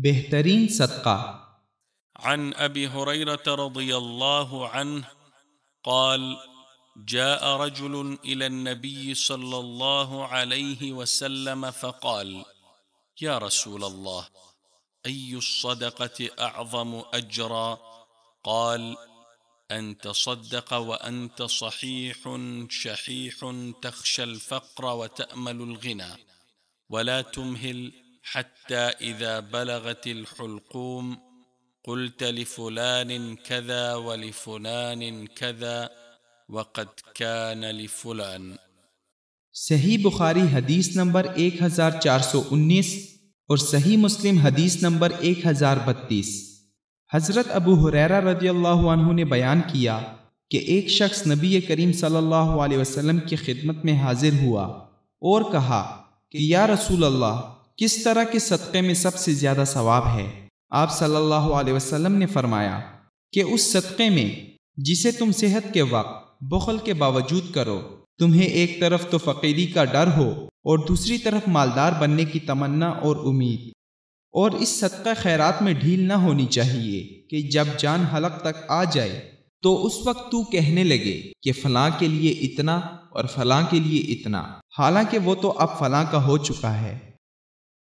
بہترین صدقہ۔ عن أبي هريرة رضي الله عنه قال جاء رجل إلى النبي صلى الله عليه وسلم فقال يا رسول الله أي الصدقة أعظم أجرا؟ قال أن تصدق وأنت صحيح شحيح تخشى الفقر وتأمل الغنى ولا تمهل حتى إذا بلغت الحلقوم قلت لفلان كذا ولفلان كذا وقد كان لفلان۔ صحیح بخاری حدیث نمبر 1419 اور صحیح مسلم حدیث نمبر 1032۔ حضرت ابو ہریرہ رضی اللہ عنہ نے بیان کیا کہ ایک شخص نبی کریم صلی اللہ علیہ وسلم کی خدمت میں حاضر ہوا اور کہا کہ یا رسول اللہ، کس طرح کے صدقے میں سب سے زیادہ ثواب ہے؟ آپ صلی اللہ علیہ وسلم نے فرمایا کہ اس صدقے میں جسے تم صحت کے وقت بخل کے باوجود کرو، تمہیں ایک طرف تو فقیری کا ڈر ہو اور دوسری طرف مالدار بننے کی تمنا اور امید، اور اس صدقہ خیرات میں ڈھیل نہ ہونی چاہیے کہ جب جان حلق تک آ جائے تو اس وقت تو کہنے لگے کہ فلاں کے لیے اتنا اور فلاں کے لیے اتنا، حالانکہ وہ تو اب فلاں کا ہو چکا ہے۔